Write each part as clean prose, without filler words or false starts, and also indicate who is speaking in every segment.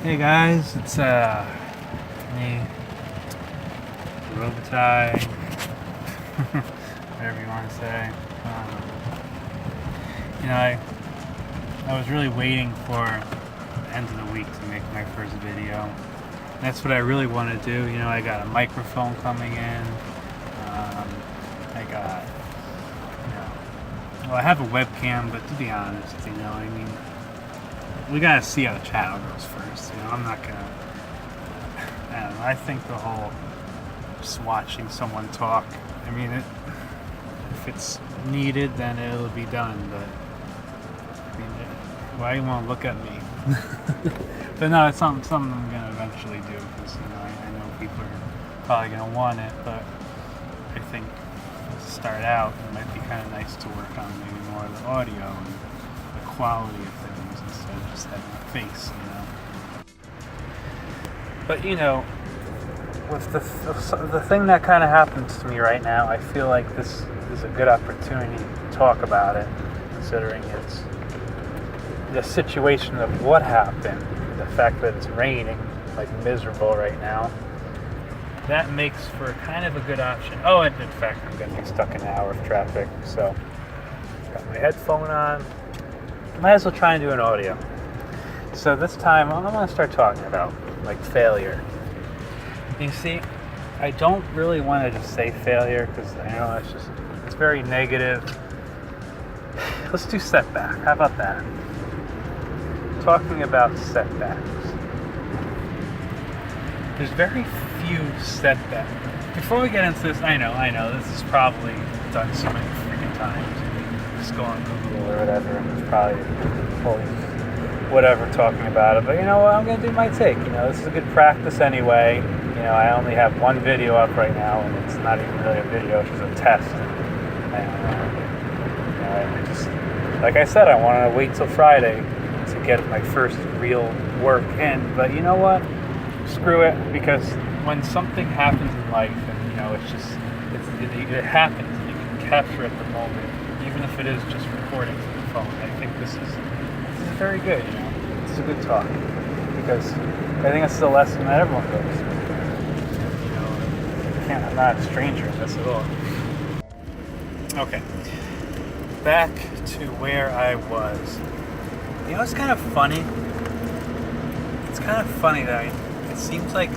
Speaker 1: Hey guys, it's me, Robitaille, whatever you want to say. I was really waiting for the end of the week to make my first video. That's what I really want to do. I got a microphone coming in. I have a webcam, but to be honest, we gotta see how the channel goes first. I'm not gonna. I don't know. I think the whole just watching someone talk. If it's needed, then it'll be done. But why you want to look at me? But no, it's something I'm gonna eventually do because I know people are probably gonna want it. But I think to start out, it might be kind of nice to work on maybe more of the audio and the quality of things instead of just having a face. But with the thing that kind of happens to me right now, I feel like this is a good opportunity to talk about it, considering it's the situation of what happened, the fact that it's raining, like miserable right now. That makes for kind of a good option. Oh, and in fact, I'm going to be stuck in an hour of traffic, so got my headphone on. Might as well try and do an audio. So this time, I'm going to start talking about failure. You see, I don't really want to just say failure because I know it's very negative. Let's do setback. How about that? Talking about setbacks. There's very few setbacks. Before we get into this, I know, this is probably done so many freaking times. Just go on Google or whatever, and it's probably whatever talking about it. But you know what? I'm going to do my take. This is a good practice anyway. I only have one video up right now, and it's not even really a video, it's just a test. I just, like I said, I wanted to wait till Friday to get my first real work in. But you know what? Screw it, because when something happens in life, and it happens, and you can capture it at the moment, even if it is just recording to the phone. I think this is very good. It's a good talk, because I think it's the lesson that everyone goes through. I'm not a stranger in this at all. Okay, back to where I was. It's kind of funny. It's kind of funny that it seems like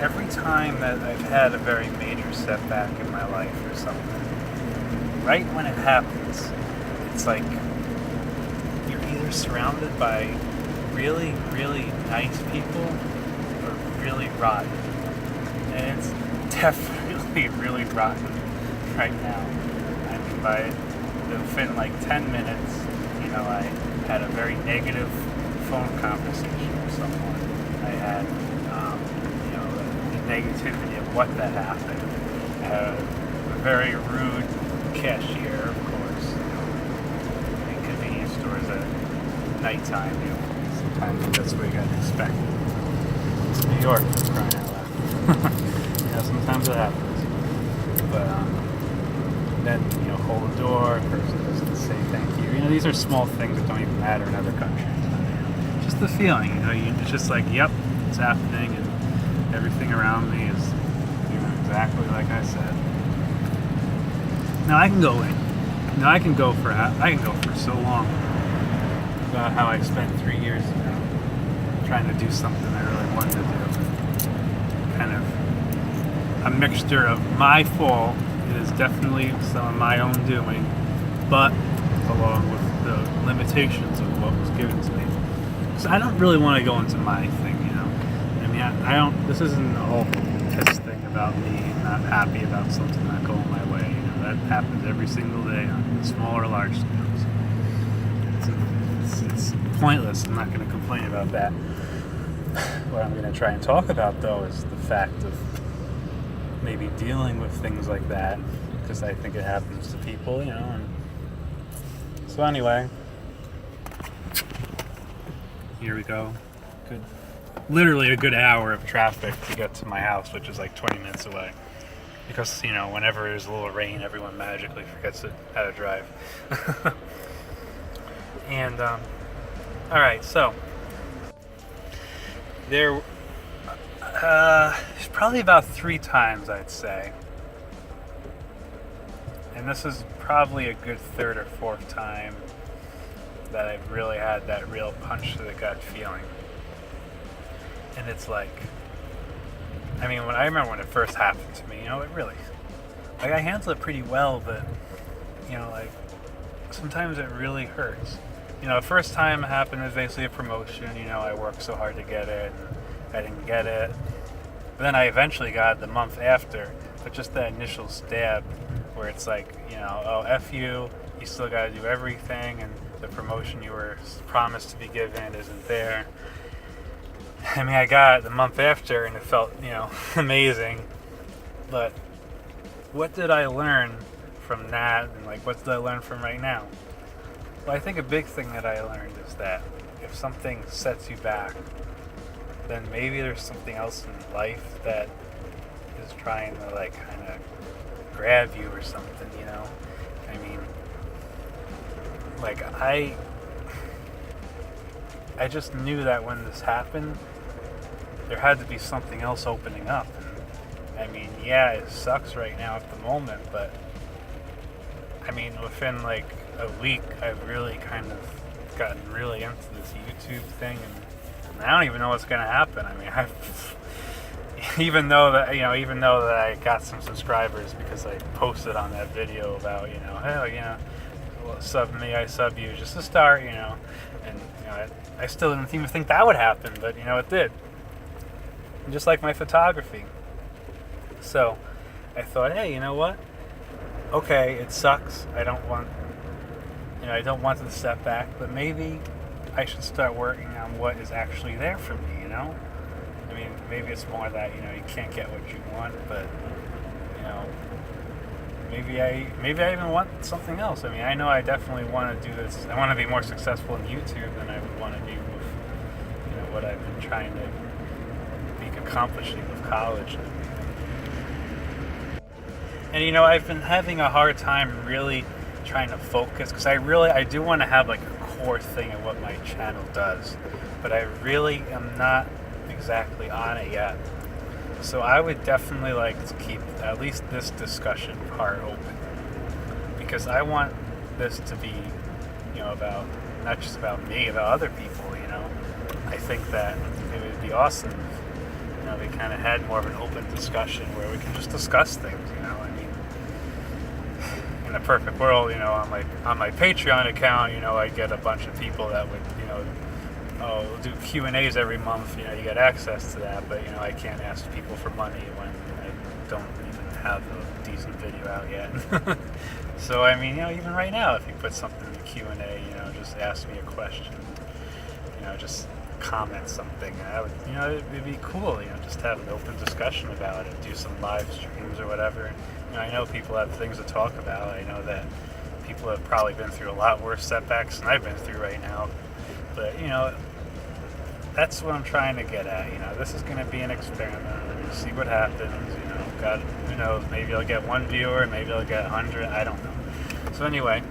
Speaker 1: every time that I've had a very major setback in my life or something, right when it happens, it's like you're either surrounded by really, really nice people or really rotten. And it's definitely really rotten right now. Within 10 minutes, I had a very negative phone conversation with someone. I had, the negativity of what that happened. I had a very rude cashier, of course. In convenience stores at nighttime, sometimes that's what you gotta expect. It's New York, that's crying out loud. Sometimes it happens. But then, hold the door, person doesn't say thank you. These are small things that don't even matter in other countries. Just the feeling, it's just like, yep, it's happening, and everything around me is exactly like I said. Now I can go for so long about how I spent 3 years trying to do something I really wanted to do. Kind of a mixture of my fault. It is definitely some of my own doing, but along with the limitations of what was given to me. So I don't really want to go into my thing, I don't. This isn't a whole piss thing about me not happy about something not going my way. That happens every single day on small or large scales. It's pointless. I'm not going to complain about that. What I'm going to try and talk about, though, is the fact of maybe dealing with things like that, because I think it happens to people, And so anyway, here we go. Literally a good hour of traffic to get to my house, which is 20 minutes away. Because, whenever there's a little rain, everyone magically forgets how to drive. And, alright, so There, probably about 3 times, I'd say. And this is probably a good third or fourth time that I've really had that real punch to the gut feeling. And it's like, I mean, I remember when it first happened to me, it really, I handled it pretty well, but, sometimes it really hurts. The first time it happened was basically a promotion. I worked so hard to get it, and I didn't get it. But then I eventually got it the month after, but just that initial stab where it's like, oh, F you still got to do everything, and the promotion you were promised to be given isn't there. I mean, I got it the month after, and it felt, amazing. But what did I learn from that, and what did I learn from right now? Well, I think a big thing that I learned is that if something sets you back, then maybe there's something else in life that is trying to kind of grab you or something, I mean, I just knew that when this happened, there had to be something else opening up. And, I mean, yeah, it sucks right now at the moment, but I mean, within a week, I've really kind of gotten really into this YouTube thing, and I don't even know what's going to happen. I mean, even though that I got some subscribers because I posted on that video about, hey, well, sub me, I sub you, just to start, and I still didn't even think that would happen, but it did. And just like my photography. So I thought, hey, you know what? Okay, it sucks. I don't want the setback, but maybe I should start working on what is actually there for me, I mean, maybe it's more that, you can't get what you want, but, maybe I even want something else. I mean, I know I definitely want to do this. I want to be more successful in YouTube than I would want to be with, what I've been trying to be accomplishing with college and everything. And, I've been having a hard time really trying to focus, because I do want to have a core thing of what my channel does, but I really am not exactly on it yet. So I would definitely like to keep at least this discussion part open, because I want this to be, about not just about me, about other people. I think that it would be awesome if, we kind of had more of an open discussion where we can just discuss things. I mean, in a perfect world, on my Patreon account, I get a bunch of people that would, we'll do Q&As every month, you get access to that, but, I can't ask people for money when I don't even have a decent video out yet. So, I mean, even right now, if you put something in the Q&A, just ask me a question, just comment something, I would, it'd be cool, just have an open discussion about it, do some live streams or whatever. I know people have things to talk about. I know that people have probably been through a lot worse setbacks than I've been through right now. But, that's what I'm trying to get at. This is going to be an experiment. See what happens. God, who knows? Maybe I'll get 1 viewer, maybe I'll get 100. I don't know. So anyway,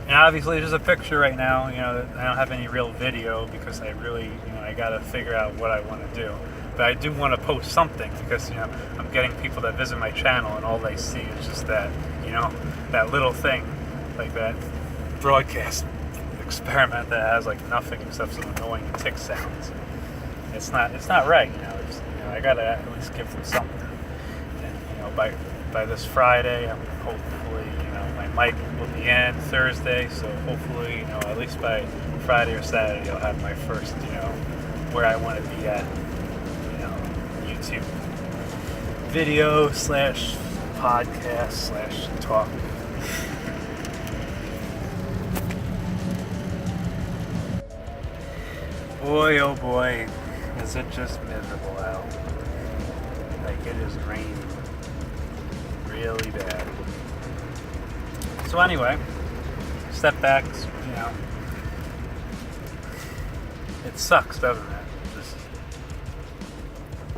Speaker 1: and obviously there's a picture right now. I don't have any real video because I really, I got to figure out what I want to do. But I do want to post something because, I'm getting people that visit my channel and all they see is just that, that little thing, like that broadcast experiment that has nothing except some annoying tick sounds. It's not right, It's, I gotta at least give them something. And by this Friday, I'm hopefully my mic will be in Thursday, so hopefully at least by Friday or Saturday I'll have my first where I want to be at YouTube video / podcast / talk. Boy, oh boy, is it just miserable out. It is raining really bad. So anyway, setbacks, it sucks, doesn't it?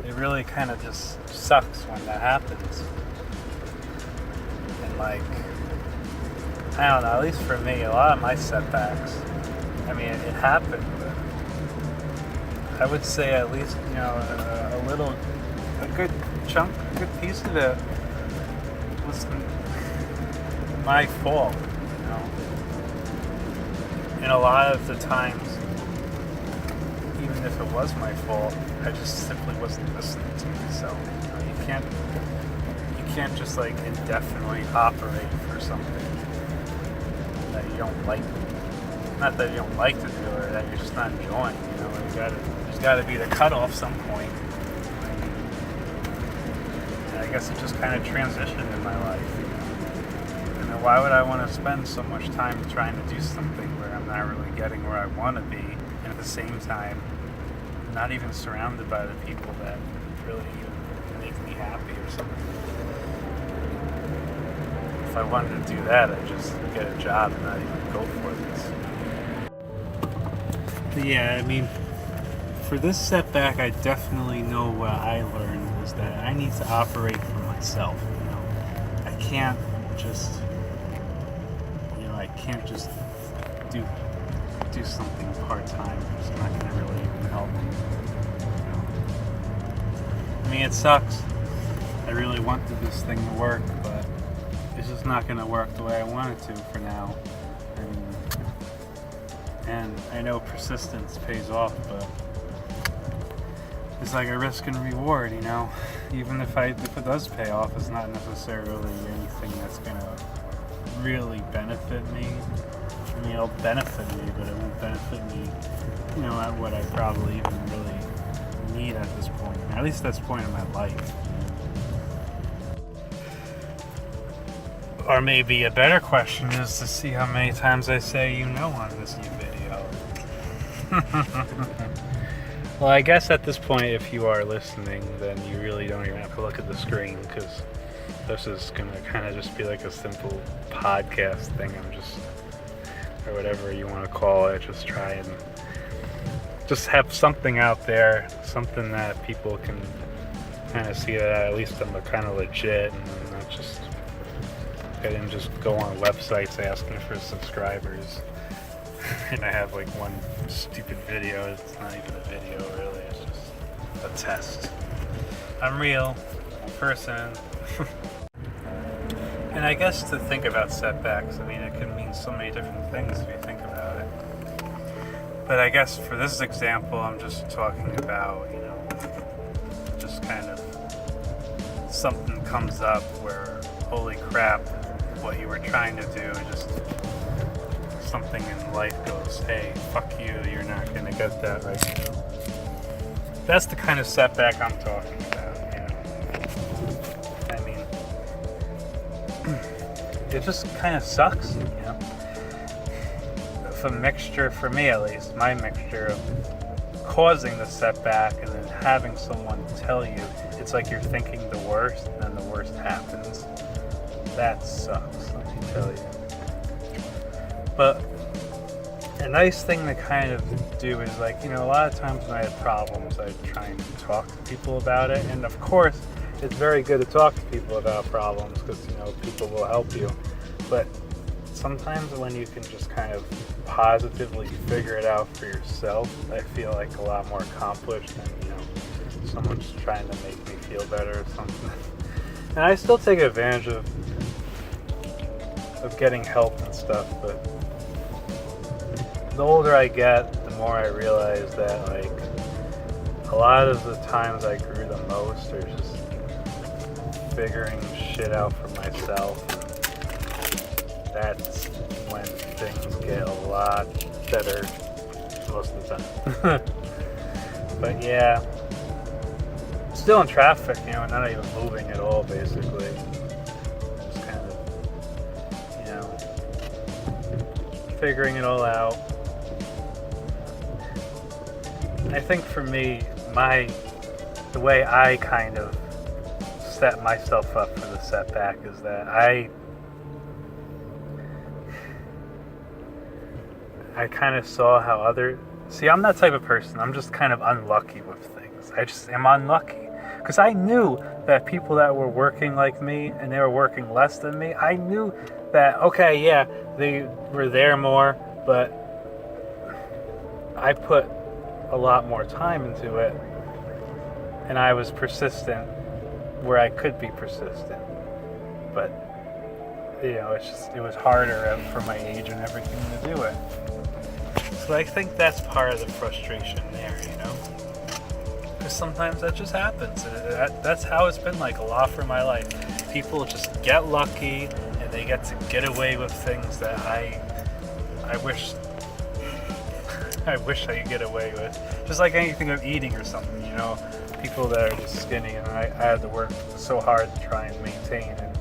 Speaker 1: It really kind of just sucks when that happens. And I don't know, at least for me, a lot of my setbacks, I mean, it happened, but I would say at least, a good chunk, a good piece of it was my fault, And a lot of the times, even if it was my fault, I just simply wasn't listening to myself. You can't just like indefinitely operate for something that you don't like. Not that you don't like to do or that you're just not enjoying. There's got to be the cutoff some point. And I guess it just kind of transitioned in my life. And then why would I want to spend so much time trying to do something where I'm not really getting where I want to be, and at the same time, not even surrounded by the people that really even make me happy or something. If I wanted to do that, I'd just get a job and not even go for this. But yeah, I mean, for this setback, I definitely know what I learned was that I need to operate for myself. I can't just, do something part-time. It's not going to really even help me. I mean, it sucks. I really wanted this thing to work, but it's just not going to work the way I want it to for now. And I know persistence pays off, but it's like a risk and reward, Even if it does pay off, it's not necessarily anything that's going to really benefit me. I mean, it'll benefit me, but it won't benefit me, at what I probably even really need at this point. At least at this point in my life. Or maybe a better question is to see how many times I say on this new video. Well, I guess at this point, if you are listening, then you really don't even have to look at the screen, because this is going to kind of just be like a simple podcast thing. Or whatever you want to call it, just try and just have something out there, something that people can kind of see that at least I'm kind of legit, and not just, I didn't just go on websites asking for subscribers. And I have like one stupid video. It's not even a video really, it's just a test. I'm real, I'm a person. And I guess to think about setbacks, I mean, it can mean so many different things if you think about it. But I guess for this example, I'm just talking about, just kind of something comes up where, holy crap, what you were trying to do, just something in life goes, hey, fuck you, you're not going to get that right now. That's the kind of setback I'm talking about, I mean, it just kind of sucks, It's a mixture, for me at least, my mixture of causing the setback and then having someone tell you it's like you're thinking the worst and then the worst happens. That sucks, let me tell you. But a nice thing to kind of do is like, a lot of times when I had problems, I'd try and talk to people about it. And of course, it's very good to talk to people about problems because, people will help you. But sometimes when you can just kind of positively figure it out for yourself, I feel like a lot more accomplished than, someone's trying to make me feel better or something. And I still take advantage of getting help and stuff, but the older I get, the more I realize that, like, a lot of the times I grew the most are just figuring shit out for myself. That's when things get a lot better most of the time. But yeah, still in traffic, not even moving at all, basically. Just kind of, figuring it all out. I think for me, the way I kind of set myself up for the setback is that I kind of saw how I'm that type of person. I'm just kind of unlucky with things. I just am unlucky. Because I knew that people that were working like me and they were working less than me, I knew that, okay, yeah, they were there more, but I put a lot more time into it, and I was persistent where I could be persistent. But it was harder for my age and everything to do it. So I think that's part of the frustration there, because sometimes that just happens. That's how it's been like a lot for my life. People just get lucky and they get to get away with things that I wish I could get away with. Just like anything of eating or something, people that are just skinny, and I had to work so hard to try and maintain, and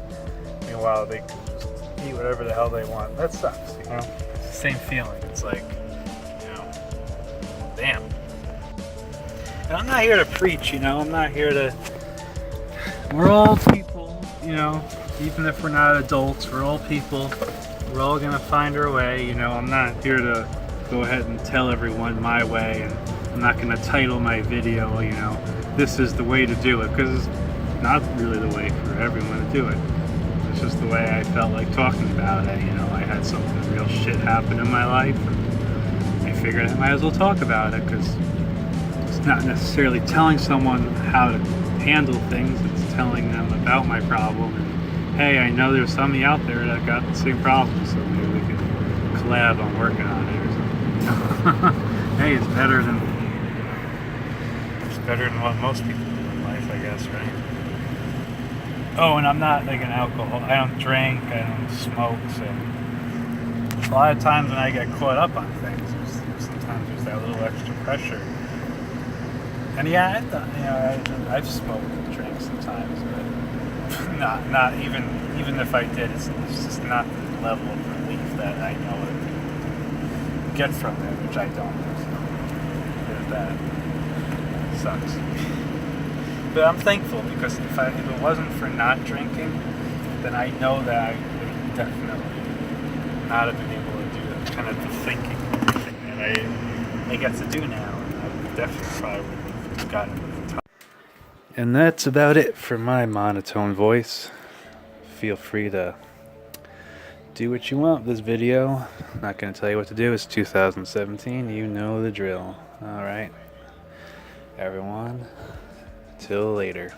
Speaker 1: meanwhile they can just eat whatever the hell they want. That sucks, It's the same feeling. It's like, damn. And I'm not here to preach, I'm not here to... We're all people, even if we're not adults, we're all people. We're all gonna find our way, I'm not here to go ahead and tell everyone my way, and I'm not gonna title my video, this is the way to do it, because it's not really the way for everyone to do it. It's just the way I felt like talking about it, I had something real shit happen in my life, and I figured I might as well talk about it, because it's not necessarily telling someone how to handle things, it's telling them about my problem, and hey, I know there's somebody out there that got the same problem, so maybe we can collab on working on it or something. Hey, it's better than what most people do in life, I guess, right? Oh, and I'm not like an alcohol. I don't drink. I don't smoke. So a lot of times when I get caught up on things, sometimes there's that little extra pressure. And yeah, I've smoked and drank sometimes, but not even if I did, it's just not the level of relief that I know it get from it, which I don't. So there's that. Sucks. But I'm thankful, because if it wasn't for not drinking, then I know that I would definitely not have been able to do that kind of the thinking and everything that I get to do now, and I definitely probably would have gotten it. And that's about it for my monotone voice. Feel free to do what you want with this video. I'm not going to tell you what to do. It's 2017. You know the drill. Alright. Everyone, till later.